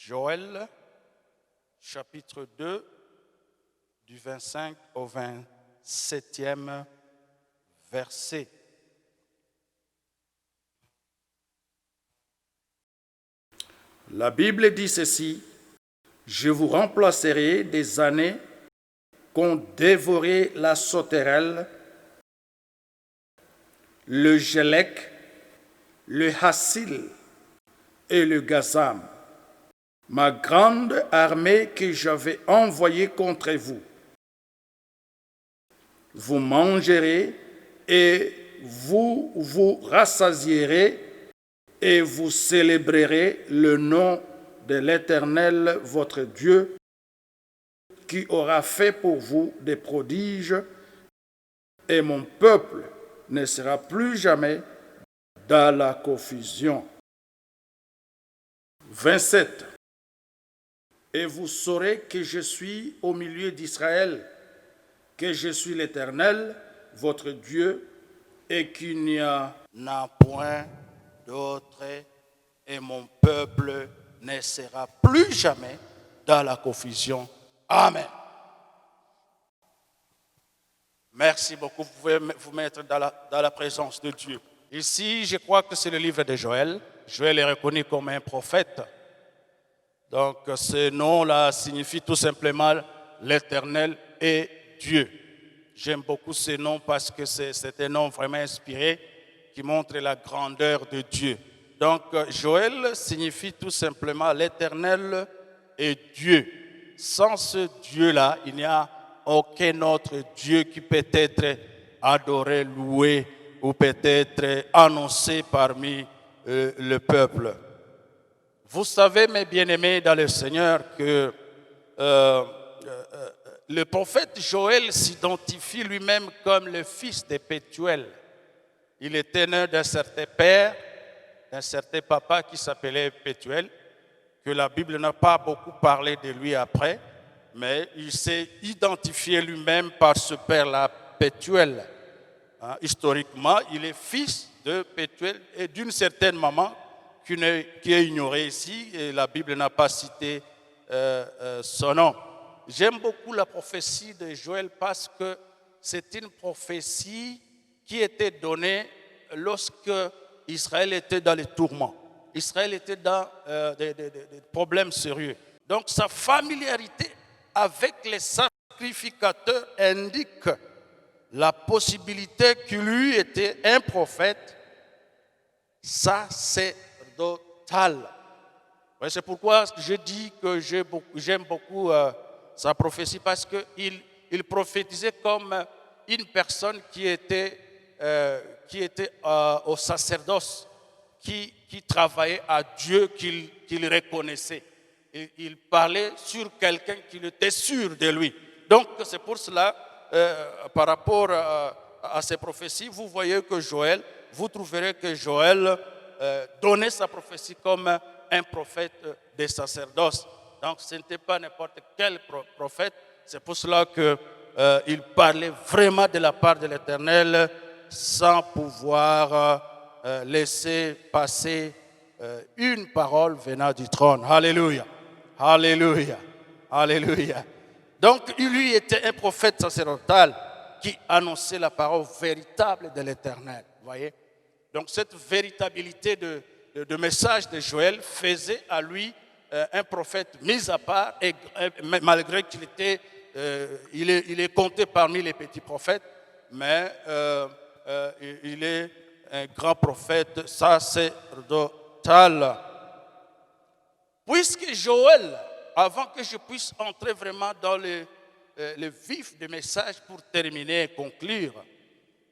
Joël, chapitre 2, du 25 au 27e verset. La Bible dit ceci: je vous remplacerai des années qu'ont dévoré la sauterelle, le gélec, le hassil et le gazam, ma grande armée que j'avais envoyée contre vous. Vous mangerez et vous vous rassasierez et vous célébrerez le nom de l'Éternel votre Dieu, qui aura fait pour vous des prodiges, et mon peuple ne sera plus jamais dans la confusion. 27. Et vous saurez que je suis au milieu d'Israël, que je suis l'Éternel, votre Dieu, et qu'il n'y en a point d'autre, et mon peuple ne sera plus jamais dans la confusion. Amen. Merci beaucoup. Vous pouvez vous mettre dans la présence de Dieu. Ici, je crois que c'est le livre de Joël. Joël est reconnu comme un prophète. Donc, ce nom-là signifie tout simplement l'Éternel est Dieu. J'aime beaucoup ce nom parce que c'est un nom vraiment inspiré qui montre la grandeur de Dieu. Donc, Joël signifie tout simplement l'Éternel est Dieu. Sans ce Dieu-là, il n'y a aucun autre Dieu qui peut être adoré, loué ou peut-être annoncé parmi le peuple. Vous savez, mes bien-aimés dans le Seigneur, que le prophète Joël s'identifie lui-même comme le fils de Pétuel. Il était né d'un certain père, d'un certain papa qui s'appelait Pétuel, que la Bible n'a pas beaucoup parlé de lui après, mais il s'est identifié lui-même par ce père-là, Pétuel. Historiquement, il est fils de Pétuel et d'une certaine maman qui est ignorée ici, et la Bible n'a pas cité son nom. J'aime beaucoup la prophétie de Joël parce que c'est une prophétie qui était donnée lorsque Israël était dans les tourments. Israël était dans des problèmes sérieux. Donc sa familiarité avec les sacrificateurs indique la possibilité qu'il lui était un prophète sacerdotal. C'est pourquoi je dis que j'aime beaucoup sa prophétie, parce qu'il prophétisait comme une personne qui était au sacerdoce, qui travaillait à Dieu, qu'il reconnaissait. Et il parlait sur quelqu'un qui était sûr de lui. Donc c'est pour cela, par rapport à ces prophéties, vous voyez que Joël, vous trouverez que Joël donnait sa prophétie comme un prophète des sacerdoces. Donc ce n'était pas n'importe quel prophète, c'est pour cela qu'il parlait vraiment de la part de l'Éternel sans pouvoir laisser passer une parole venant du trône. Alléluia, alléluia, alléluia. Donc lui était un prophète sacerdotal qui annonçait la parole véritable de l'Éternel. Vous voyez? Donc cette véritabilité de message de Joël faisait à lui un prophète mis à part, et malgré qu'il était, il est compté parmi les petits prophètes, mais il est un grand prophète sacerdotal. Puisque Joël, avant que je puisse entrer vraiment dans le vif du message pour terminer et conclure,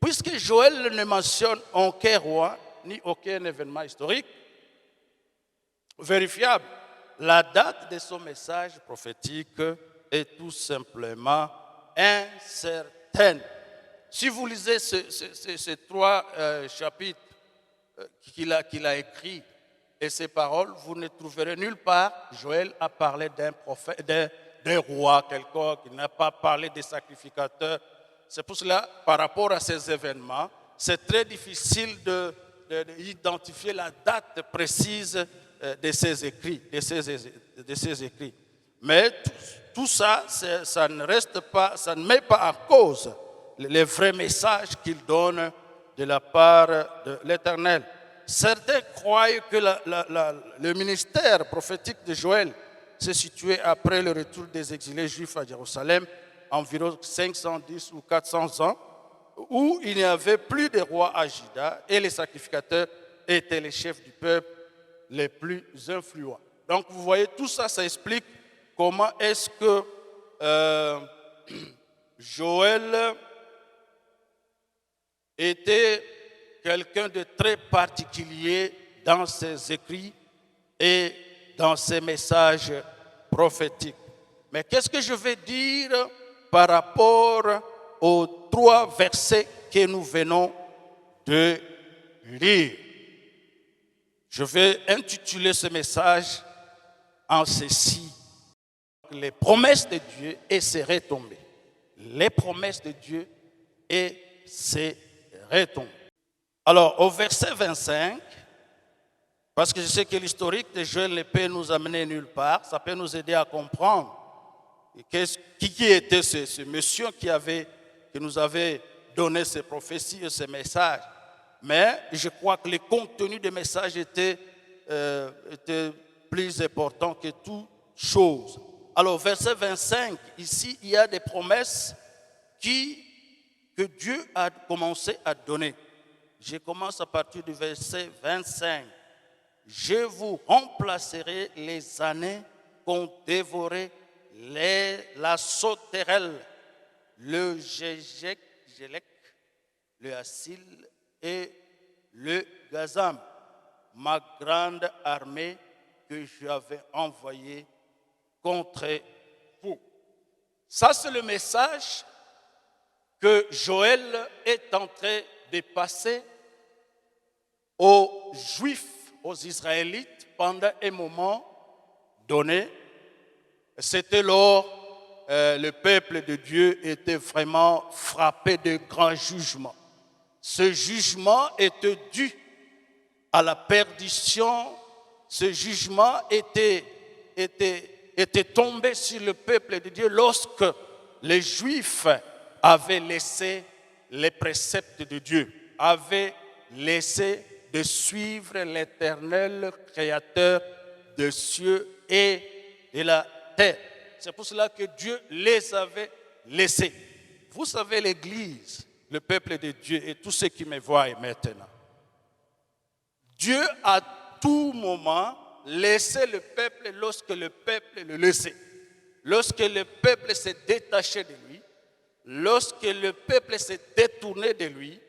puisque Joël ne mentionne aucun roi ni aucun événement historique vérifiable, la date de son message prophétique est tout simplement incertaine. Si vous lisez ces trois chapitres qu'il a écrits et ces paroles, vous ne trouverez nulle part Joël a parlé d'un prophète, d'un roi quelconque, il n'a pas parlé des sacrificateurs. C'est pour cela, par rapport à ces événements, c'est très difficile d'identifier la date précise de ces écrits, de de ses écrits. Mais tout ça, ça ne reste pas, ça ne met pas en cause les vrais messages qu'il donne de la part de l'Éternel. Certains croient que le ministère prophétique de Joël s'est situé après le retour des exilés juifs à Jérusalem, environ 510 ou 400 ans, où il n'y avait plus de rois à Juda et les sacrificateurs étaient les chefs du peuple les plus influents. Donc vous voyez, tout ça, ça explique comment est-ce que Joël était quelqu'un de très particulier dans ses écrits et dans ses messages prophétiques. Mais qu'est-ce que je vais dire par rapport aux 3 versets que nous venons de lire? Je vais intituler ce message en ceci: les promesses de Dieu et ses retombées. Les promesses de Dieu et ses retombées. Alors, au verset 25, parce que je sais que l'historique de Joël ne peut nous amener nulle part, ça peut nous aider à comprendre qui était ce monsieur qui nous avait donné ces prophéties et ces messages. Mais je crois que le contenu des messages était plus important que toute chose. Alors, verset 25, ici, il y a des promesses que Dieu a commencé à donner. Je commence à partir du verset 25. Je vous remplacerai les années qu'ont dévoré la sauterelle, le gélec, le assil et le gazam, ma grande armée que j'avais envoyée contre vous. Ça, c'est le message que Joël est en train de passer aux Juifs, aux Israélites, pendant un moment donné. C'était lors le peuple de Dieu était vraiment frappé de grands jugements. Ce jugement était dû à la perdition. Ce jugement était tombé sur le peuple de Dieu lorsque les Juifs avaient laissé les préceptes de Dieu, avaient laissé de suivre l'Éternel Créateur des cieux et de la terre. C'est pour cela que Dieu les avait laissés. Vous savez, l'Église, le peuple de Dieu et tous ceux qui me voient maintenant, Dieu à tout moment laissait le peuple lorsque le peuple le laissait. Lorsque le peuple s'est détaché de lui, lorsque le peuple s'est détourné de lui,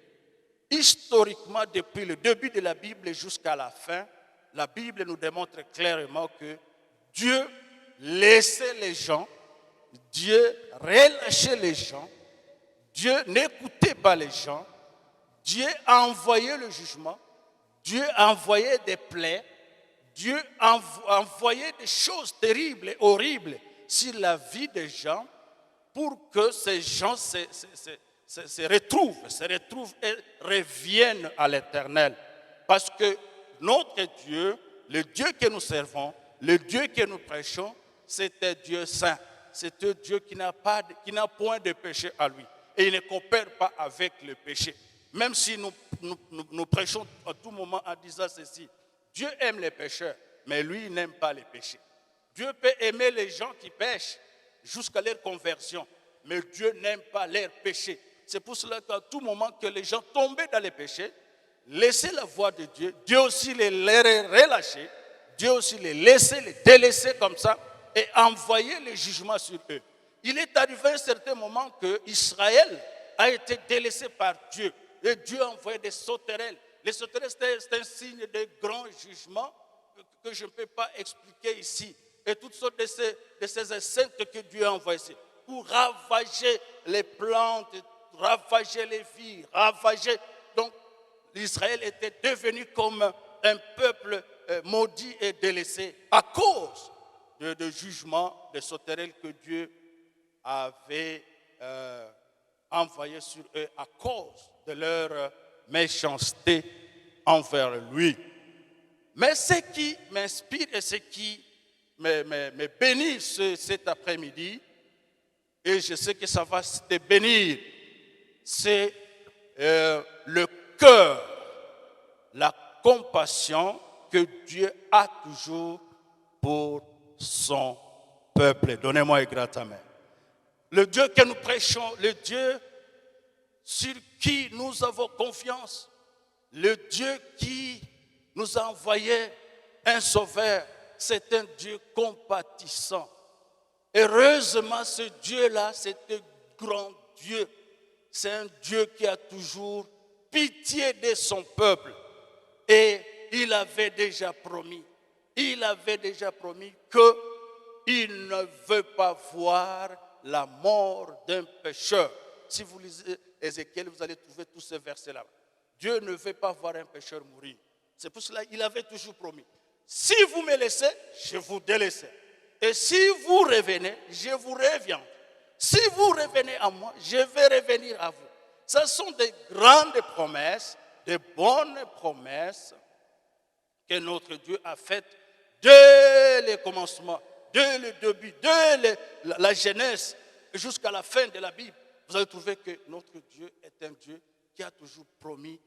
historiquement, depuis le début de la Bible jusqu'à la fin, la Bible nous démontre clairement que Dieu laissait les gens, Dieu relâchait les gens, Dieu n'écoutait pas les gens, Dieu a envoyé le jugement, Dieu a envoyé des plaies, Dieu a envoyé des choses terribles et horribles sur la vie des gens pour que ces gens se retrouvent et reviennent à l'Éternel. Parce que notre Dieu, le Dieu que nous servons, le Dieu que nous prêchons, c'est un Dieu saint. C'est un Dieu qui n'a point de péché à lui. Et il ne coopère pas avec le péché. Même si nous prêchons à tout moment en disant ceci, Dieu aime les pécheurs, mais lui, il n'aime pas les péchés. Dieu peut aimer les gens qui pêchent jusqu'à leur conversion, mais Dieu n'aime pas leurs péchés. C'est pour cela qu'à tout moment que les gens tombaient dans les péchés, laissaient la voie de Dieu, Dieu aussi les relâchait, Dieu aussi les laissait, les délaissait comme ça et envoyait le jugement sur eux. Il est arrivé à un certain moment que Israël a été délaissé par Dieu et Dieu a envoyé des sauterelles. Les sauterelles, c'est un signe de grand jugement que je ne peux pas expliquer ici. Et toutes sortes de ces insectes que Dieu a envoyés ici pour ravager les plantes, ravager les vies, ravager. Donc, l'Israël était devenu comme un peuple maudit et délaissé à cause de jugement des sauterelles que Dieu avait envoyé sur eux à cause de leur méchanceté envers lui. Mais ce qui m'inspire et ce qui me bénit cet après-midi, et je sais que ça va te bénir, c'est le cœur, la compassion que Dieu a toujours pour son peuple. Donnez-moi un grand amen. Le Dieu que nous prêchons, le Dieu sur qui nous avons confiance, le Dieu qui nous a envoyé un sauveur, c'est un Dieu compatissant. Heureusement, ce Dieu-là, c'est un grand Dieu. C'est un Dieu qui a toujours pitié de son peuple. Et il avait déjà promis qu'il ne veut pas voir la mort d'un pécheur. Si vous lisez Ézéchiel, vous allez trouver tous ces versets-là. Dieu ne veut pas voir un pécheur mourir. C'est pour cela qu'il avait toujours promis. Si vous me laissez, je vous délaisse. Et si vous revenez, je vous reviens. Si vous revenez à moi, je vais revenir à vous. Ce sont des grandes promesses, des bonnes promesses que notre Dieu a faites dès le commencement, dès le début, dès la Genèse jusqu'à la fin de la Bible. Vous allez trouver que notre Dieu est un Dieu qui a toujours promis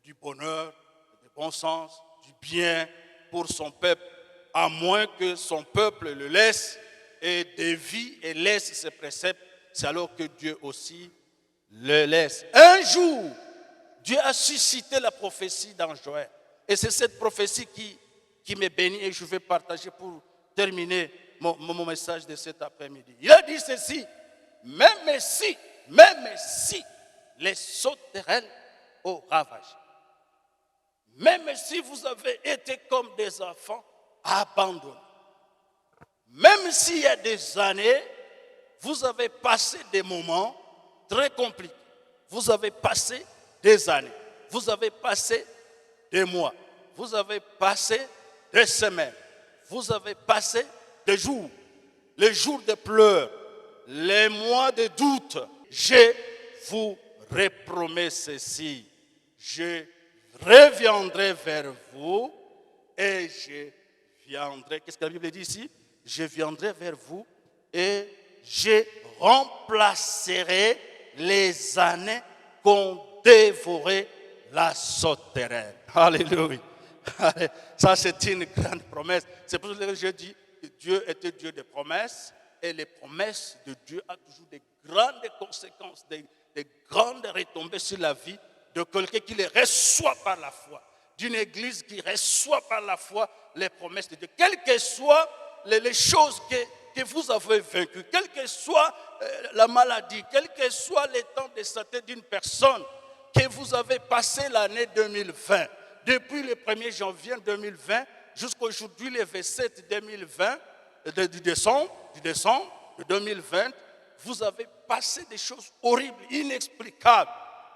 du bonheur, du bon sens, du bien pour son peuple, à moins que son peuple le laisse et dévie et laisse ses préceptes. C'est alors que Dieu aussi le laisse. Un jour, Dieu a suscité la prophétie dans Joël. Et c'est cette prophétie qui me bénit et je vais partager pour terminer mon message de cet après-midi. Il a dit ceci: même si les sauterelles au ravage, même si vous avez été comme des enfants abandonnés, même s'il y a des années, vous avez passé des moments très compliqués, vous avez passé des années, vous avez passé des mois, vous avez passé des semaines, vous avez passé des jours, les jours de pleurs, les mois de doute. Je vous repromets ceci: je reviendrai vers vous et je viendrai. Qu'est-ce que la Bible dit ici? Je viendrai vers vous et je remplacerai les années qu'ont dévoré la sauterelle. Alléluia. Ça, c'est une grande promesse. C'est pour ça que je dis que Dieu est un Dieu de promesses. Et les promesses de Dieu ont toujours des grandes conséquences, des grandes retombées sur la vie de quelqu'un qui les reçoit par la foi. D'une église qui reçoit par la foi les promesses de Dieu. Quelles que soient les choses que vous avez vaincues, quelle que soit la maladie, quel que soit le temps de santé d'une personne, que vous avez passé l'année 2020, depuis le 1er janvier 2020 jusqu'à aujourd'hui, le 27 2020, du décembre 2020, vous avez passé des choses horribles, inexplicables.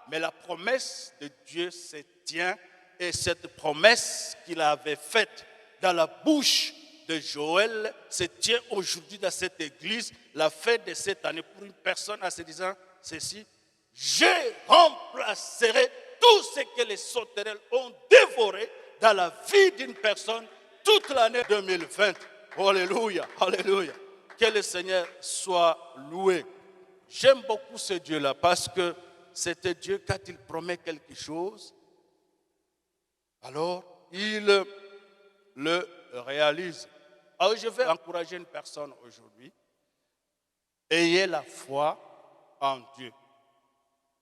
Mais la promesse de Dieu se tient, et cette promesse qu'il avait faite dans la bouche de Joël se tient aujourd'hui dans cette église, la fête de cette année, pour une personne en se disant ceci: je remplacerai tout ce que les sauterelles ont dévoré dans la vie d'une personne toute l'année 2020. Alléluia, alléluia. Que le Seigneur soit loué. J'aime beaucoup ce Dieu-là parce que c'est un Dieu, quand il promet quelque chose, alors il le réalise. Alors je vais encourager une personne aujourd'hui. Ayez la foi en Dieu,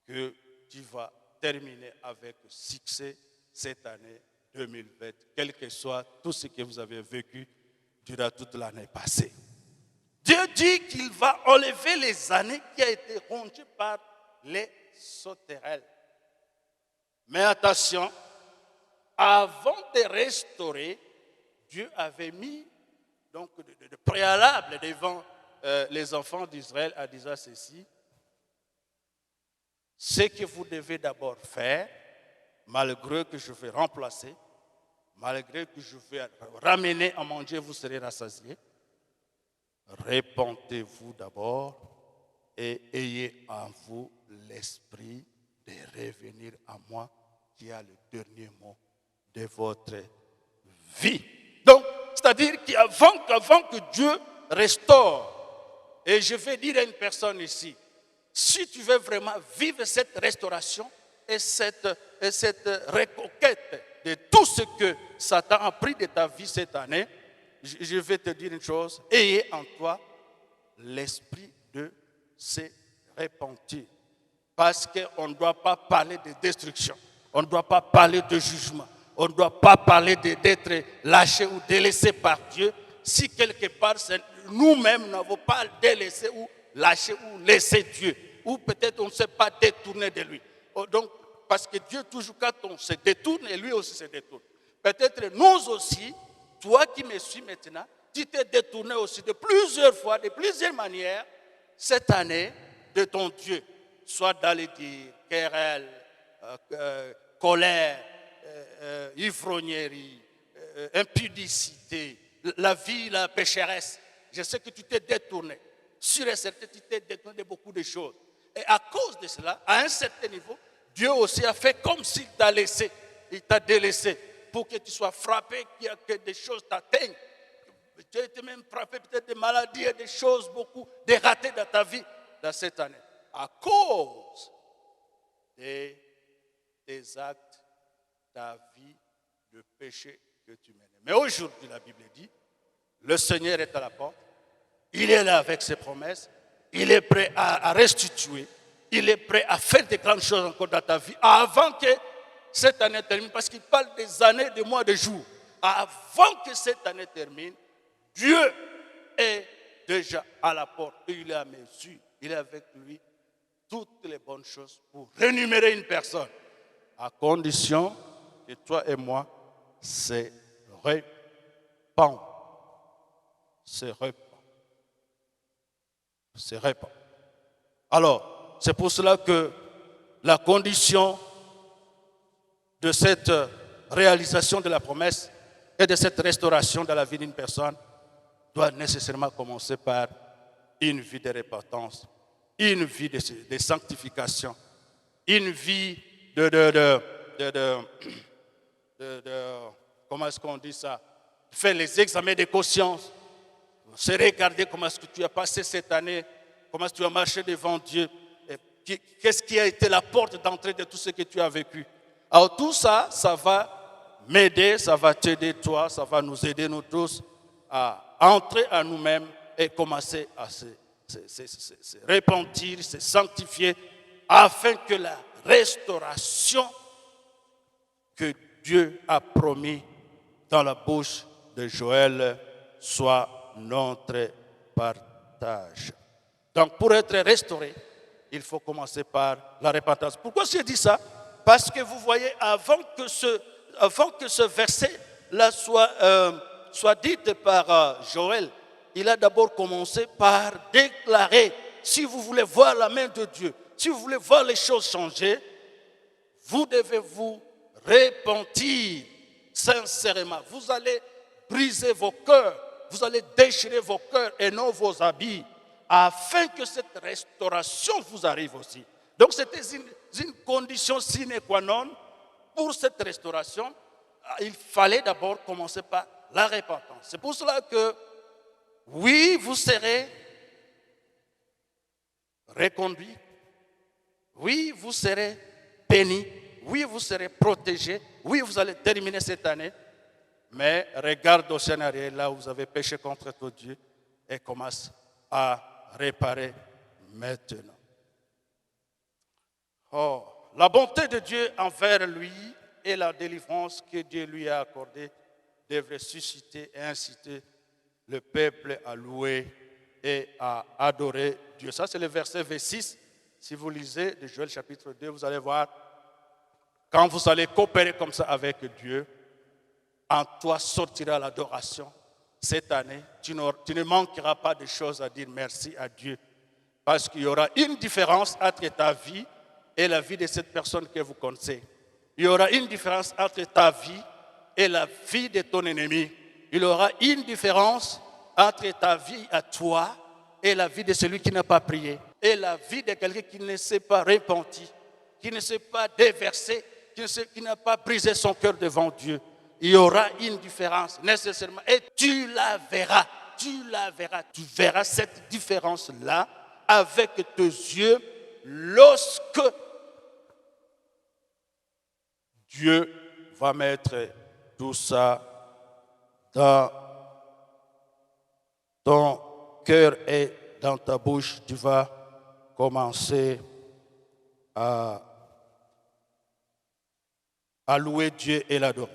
que tu vas terminer avec succès cette année 2020, quel que soit tout ce que vous avez vécu durant toute l'année passée. Dieu dit qu'il va enlever les années qui ont été rongées par les sauterelles. Mais attention, avant de restaurer, Dieu avait mis donc de préalable devant les enfants d'Israël en disant ceci: ce que vous devez d'abord faire, malgré que je vais remplacer, malgré que je vais ramener à manger, vous serez rassasiés. Répentez-vous d'abord et ayez en vous l'esprit de revenir à moi qui a le dernier mot de votre vie. Donc, c'est-à-dire qu'avant que Dieu restaure, et je vais dire à une personne ici, si tu veux vraiment vivre cette restauration et cette reconquête de tout ce que Satan a pris de ta vie cette année, je vais te dire une chose, ayez en toi l'esprit de se repentir. Parce qu'on ne doit pas parler de destruction, on ne doit pas parler de jugement, on ne doit pas parler d'être lâché ou délaissé par Dieu si quelque part nous-mêmes n'avons pas délaissé ou lâché ou laissé Dieu, ou peut-être on ne s'est pas détourné de lui. Donc, parce que Dieu, toujours quand on se détourne, et lui aussi se détourne. Peut-être nous aussi, toi qui me suis maintenant, tu t'es détourné aussi de plusieurs fois, de plusieurs manières, cette année, de ton Dieu. Soit dans les dires, querelle, colère, ivrognerie, impudicité, la vie, la pécheresse. Je sais que tu t'es détourné. Sûr et certain, tu t'es détourné de beaucoup de choses. Et à cause de cela, à un certain niveau, Dieu aussi a fait comme s'il t'a laissé. Il t'a délaissé pour que tu sois frappé, que des choses t'atteignent. Tu as été même frappé peut-être des maladies et des choses beaucoup, des ratés dans ta vie dans cette année. À cause des actes, ta vie de péché que tu mènes. Mais aujourd'hui, la Bible dit, le Seigneur est à la porte, il est là avec ses promesses, il est prêt à restituer, il est prêt à faire des grandes choses encore dans ta vie avant que cette année termine, parce qu'il parle des années, des mois, des jours. Avant que cette année termine, Dieu est déjà à la porte et il est à mesure, il est avec lui toutes les bonnes choses pour rémunérer une personne, à condition que toi et moi se répandent. Se répand. Alors, c'est pour cela que la condition de cette réalisation de la promesse et de cette restauration dans la vie d'une personne doit nécessairement commencer par une vie de repentance, une vie de sanctification, une vie de comment est-ce qu'on dit ça? Faire les examens de conscience, se regarder comment est-ce que tu as passé cette année, comment est-ce que tu as marché devant Dieu, qu'est-ce qui a été la porte d'entrée de tout ce que tu as vécu. Alors tout ça, ça va m'aider, ça va t'aider toi, ça va nous aider nous tous à entrer à nous-mêmes et commencer à se repentir, se sanctifier, afin que la restauration que Dieu a promis dans la bouche de Joël soit notre partage. Donc pour être restauré, il faut commencer par la repentance. Pourquoi j'ai dit ça? Parce que vous voyez, avant que ce verset-là soit dit par Joël, il a d'abord commencé par déclarer, si vous voulez voir la main de Dieu, si vous voulez voir les choses changer, vous devez vous repentir sincèrement. Vous allez briser vos cœurs, vous allez déchirer vos cœurs et non vos habits, afin que cette restauration vous arrive aussi. Donc c'était une condition sine qua non pour cette restauration. Il fallait d'abord commencer par la repentance. C'est pour cela que, oui, vous serez reconduit, oui, vous serez béni, oui, vous serez protégé, oui, vous allez terminer cette année, mais regarde au scénario là où vous avez péché contre ton Dieu et commence à réparer maintenant. Oh, la bonté de Dieu envers lui et la délivrance que Dieu lui a accordée devrait susciter et inciter le peuple à louer et à adorer Dieu. Ça, c'est le verset 26. Si vous lisez de Joël chapitre 2, vous allez voir, quand vous allez coopérer comme ça avec Dieu, en toi sortira l'adoration. Cette année, tu ne manqueras pas de choses à dire merci à Dieu. Parce qu'il y aura une différence entre ta vie et la vie de cette personne que vous connaissez. Il y aura une différence entre ta vie et la vie de ton ennemi. Il y aura une différence entre ta vie à toi et la vie de celui qui n'a pas prié. Et la vie de quelqu'un qui ne s'est pas repenti, qui ne s'est pas déversé, qui n'a pas brisé son cœur devant Dieu. il y aura une différence nécessairement. Et tu la verras. Tu la verras. Tu verras cette différence-là avec tes yeux lorsque Dieu va mettre tout ça dans ton cœur et dans ta bouche. Tu vas commencer à louer Dieu et l'adorer.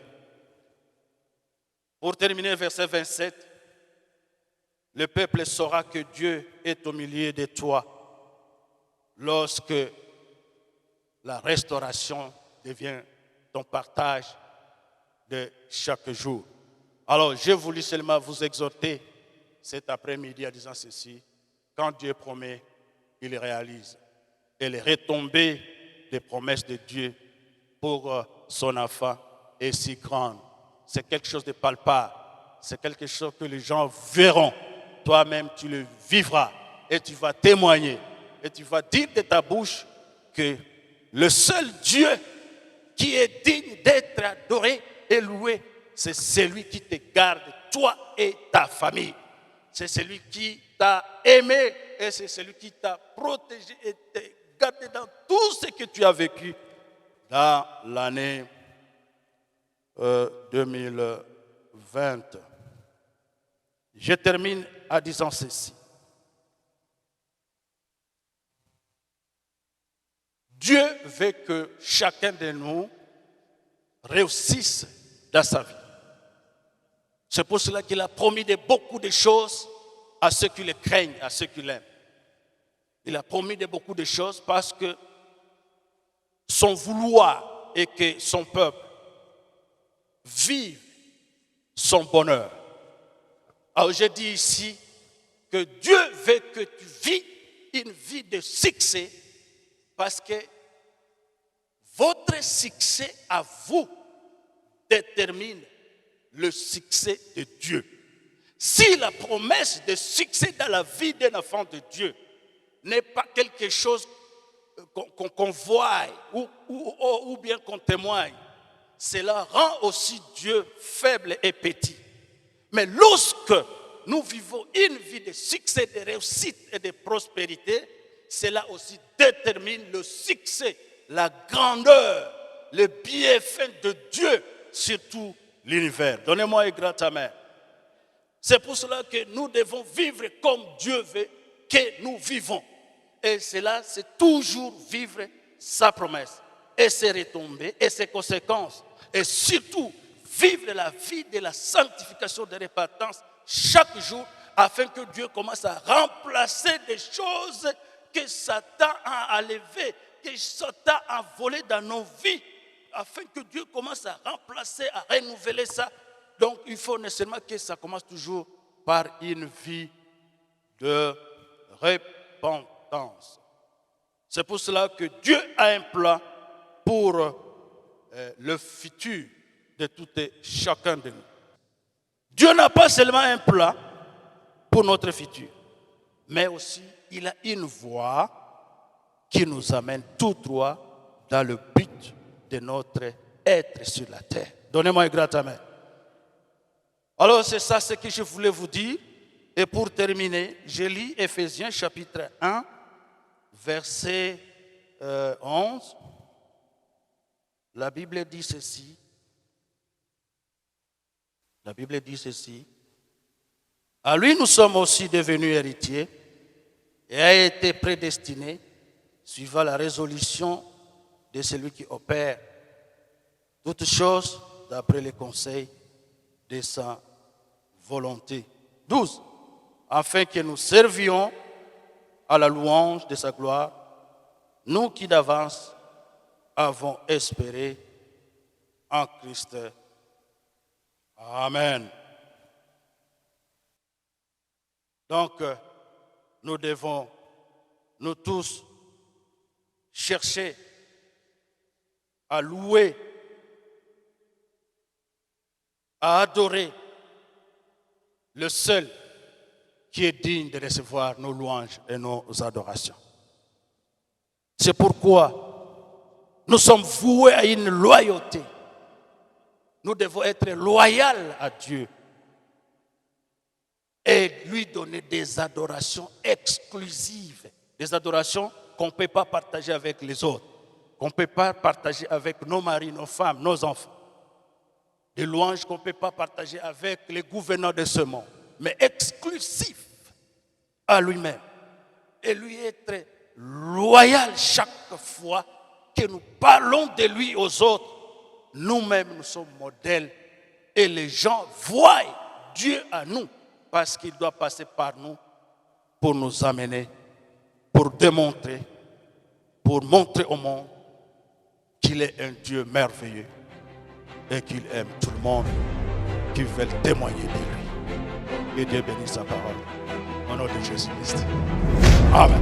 Pour terminer, verset 27, le peuple saura que Dieu est au milieu de toi lorsque la restauration devient ton partage de chaque jour. Alors, j'ai voulu seulement vous exhorter cet après-midi en disant ceci: quand Dieu promet, il réalise. Et les retombées des promesses de Dieu pour son enfant est si grande. C'est quelque chose de palpable. C'est quelque chose que les gens verront. Toi-même, tu le vivras et tu vas témoigner. Et tu vas dire de ta bouche que le seul Dieu qui est digne d'être adoré et loué, c'est celui qui te garde, toi et ta famille. C'est celui qui t'a aimé et c'est celui qui t'a protégé et t'a gardé dans tout ce que tu as vécu dans l'année 2020. Je termine en disant ceci. Dieu veut que chacun de nous réussisse dans sa vie. C'est pour cela qu'il a promis beaucoup de choses à ceux qui le craignent, à ceux qui l'aiment. Il a promis beaucoup de choses parce que son vouloir est que son peuple vive son bonheur. Alors je dis ici que Dieu veut que tu vis une vie de succès parce que votre succès à vous détermine le succès de Dieu. Si la promesse de succès dans la vie d'un enfant de Dieu n'est pas quelque chose qu'on voit ou bien qu'on témoigne, cela rend aussi Dieu faible et petit. Mais lorsque nous vivons une vie de succès, de réussite et de prospérité, cela aussi détermine le succès, la grandeur, le bienfait de Dieu sur tout l'univers. Donnez-moi un grand amen. C'est pour cela que nous devons vivre comme Dieu veut que nous vivons. Et cela, c'est toujours vivre sa promesse et ses retombées et ses conséquences. Et surtout, vivre la vie de la sanctification, de repentance chaque jour afin que Dieu commence à remplacer des choses que Satan a enlevées, que Satan a volées dans nos vies, afin que Dieu commence à remplacer, à renouveler ça. Donc, il faut nécessairement que ça commence toujours par une vie de repentance. C'est pour cela que Dieu a un plan pour le futur de tout et chacun de nous. Dieu n'a pas seulement un plan pour notre futur, mais aussi il a une voie qui nous amène tout droit dans le but de notre être sur la terre. Donnez-moi un grand amen. Alors c'est ça ce que je voulais vous dire. Et pour terminer, je lis Éphésiens chapitre 1, verset 11. La Bible dit ceci. La Bible dit ceci. À lui nous sommes aussi devenus héritiers et a été prédestinés suivant la résolution de celui qui opère toutes choses d'après les conseils de sa volonté. 12. Afin que nous servions à la louange de sa gloire, nous qui d'avance avons espéré en Christ. Amen. Donc, nous devons, nous tous, chercher à louer, à adorer le seul qui est digne de recevoir nos louanges et nos adorations. C'est pourquoi nous sommes voués à une loyauté Nous devons être loyaux à Dieu et lui donner des adorations exclusives, des adorations qu'on ne peut pas partager avec les autres, qu'on ne peut pas partager avec nos maris, nos femmes, nos enfants, des louanges qu'on ne peut pas partager avec les gouvernants de ce monde, mais exclusifs à lui-même. Et lui être loyal chaque fois que nous parlons de lui aux autres. Nous-mêmes, nous sommes modèles et les gens voient Dieu à nous parce qu'il doit passer par nous pour nous amener, pour démontrer, pour montrer au monde qu'il est un Dieu merveilleux et qu'il aime tout le monde qui veut témoigner de lui. Que Dieu bénisse sa parole. Au nom de Jésus-Christ. Amen.